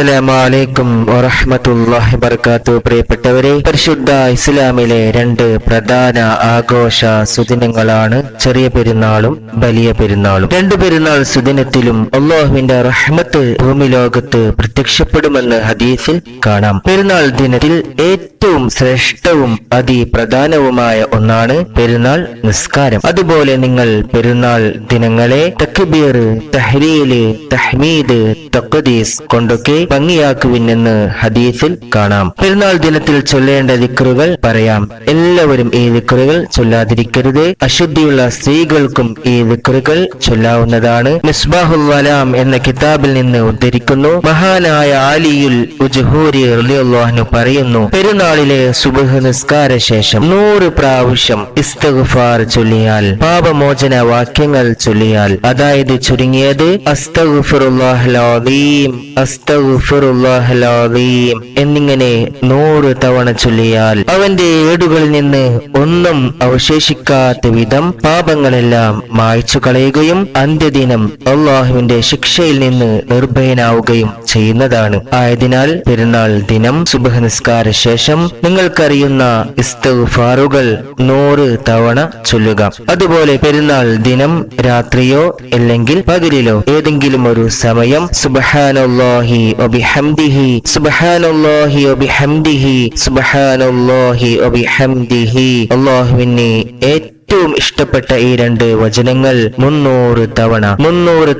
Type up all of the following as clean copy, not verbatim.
അസ്സലാമു അലൈക്കും വറഹ്മത്തുള്ളാഹി വബറകാതുഹു. പ്രിയപ്പെട്ടവരെ, പരിശുദ്ധ ഇസ്ലാമിലെ രണ്ട് പ്രധാന ആഘോഷ സുദിനങ്ങളാണ് ചെറിയ പെരുന്നാളും വലിയ പെരുന്നാളും. രണ്ട് പെരുന്നാൾ സുദിനത്തിലും അല്ലാഹുവിന്റെ റഹ്മത്ത് ഭൂമി ലോകത്ത് പ്രത്യക്ഷപ്പെടുമെന്ന് ഹദീസിൽ കാണാം. പെരുന്നാൾ ദിനത്തിൽ ഏറ്റവും ശ്രേഷ്ഠവും അതിപ്രധാനവുമായ ഒന്നാണ് പെരുന്നാൾ നിസ്കാരം. അതുപോലെ നിങ്ങൾ പെരുന്നാൾ ദിനങ്ങളെ തക്ബീർ, തഹ്ലീല്, തഹ്മീദ്, തഖ്ദീസ് കൊണ്ടൊക്കെ ഭംഗിയാക്കുവിനെന്ന് ഹദീസിൽ കാണാം. പെരുന്നാൾ ദിനത്തിൽ ചൊല്ലേണ്ട ദിക്റുകൾ പറയാം. എല്ലാവരും ഈ ദിക്റുകൾ ചൊല്ലാതിരിക്കരുത്. അശുദ്ധിയുള്ള സ്ത്രീകൾക്കും ഈ ദിക്റുകൾ ചൊല്ലാവുന്നതാണ്. മിസ്ബാഹുൽ വലാം എന്ന കിതാബിൽ നിന്ന് ഉദ്ധരിക്കുന്നു. മഹാനായ ആലിയുൽ ഉജ്ഹൂരി റളിയല്ലാഹു അൻഹു പറയുന്നു, പെരുന്നാളിലെ സുബ്ഹ് നിസ്കാര ശേഷം 100 പ്രാവശ്യം ഇസ്തിഗ്ഫാർ ചൊല്ലിയാൽ, പാപമോചന വാക്യങ്ങൾ ചൊല്ലിയാൽ, അതായത് ചുരുങ്ങിയത് അസ്തഗ്ഫിറുല്ലാഹൽ അദീം, അസ്തഗ്ഫിറുല്ലാഹൽ അദീം എന്നിങ്ങനെ 100 തവണ ചൊല്ലിയാൽ അവന്റെ ഏടുകളിൽ നിന്ന് ഒന്നും അവശേഷിക്കാത്ത വിധം പാപങ്ങളെല്ലാം മായ്ച്ചു കളയുകയും അന്ത്യദിനം അല്ലാഹുവിന്റെ ശിക്ഷയിൽ നിന്ന് നിർഭയനാവുകയും ചെയ്യുന്നതാണ്. ആയതിനാൽ പെരുന്നാൾ ദിനം സുബ്ഹ് നിസ്കാര ശേഷം നിങ്ങൾക്കറിയുന്ന ഇസ്തിഗ്ഫാറുകൾ 100 തവണ ചൊല്ലുക. അതുപോലെ പെരുന്നാൾ ദിനം രാത്രിയോ അല്ലെങ്കിൽ പകലിലോ ഏതെങ്കിലും ഒരു സമയം സുബ്ഹാനല്ലാഹി വബിഹംദിഹി, സുബ്ഹാനല്ലാഹി വബിഹംദിഹി, സുബ്ഹാനല്ലാഹി വബിഹംദിഹി, അല്ലാഹുവിനെ ഏറ്റവും ഇഷ്ടപ്പെട്ട ഈ 2 വചനങ്ങൾ 300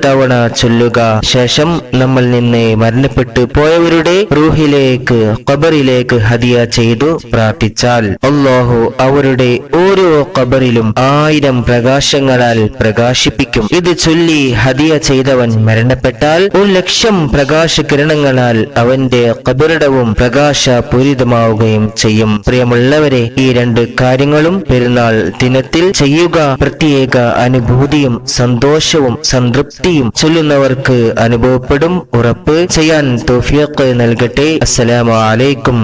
തവണ ചൊല്ലുക. ശേഷം നമ്മൾ നിന്ന് മരണപ്പെട്ടു പോയവരുടെ റൂഹിലേക്ക്, ഖബറിലേക്ക് ഹദിയ ചെയ്തു പ്രാർത്ഥിച്ചാൽ അല്ലാഹു അവരുടെ ഓരോ ഖബറിലും 1000 പ്രകാശങ്ങളാൽ പ്രകാശിപ്പിക്കും. ഇത് ചൊല്ലി ഹദിയ ചെയ്തവൻ മരണപ്പെട്ടാൽ 1,00,000 പ്രകാശകിരണങ്ങളാൽ അവന്റെ ഖബറിടവും പ്രകാശപൂരിതമാവുകയും ചെയ്യും. പ്രിയമുള്ളവരെ, ഈ 2 കാര്യങ്ങളും പെരുന്നാൾ ദിനത്തിൽ ചെയ്യുക. പ്രത്യേക അനുഭൂതിയും സന്തോഷവും സംതൃപ്തിയും ചൊല്ലുന്നവർക്ക് അനുഭവപ്പെടും. ഉറപ്പ്. ചെയ്യാൻ തൗഫീഖ് നൽകട്ടെ. അസ്സലാമു അലൈക്കും.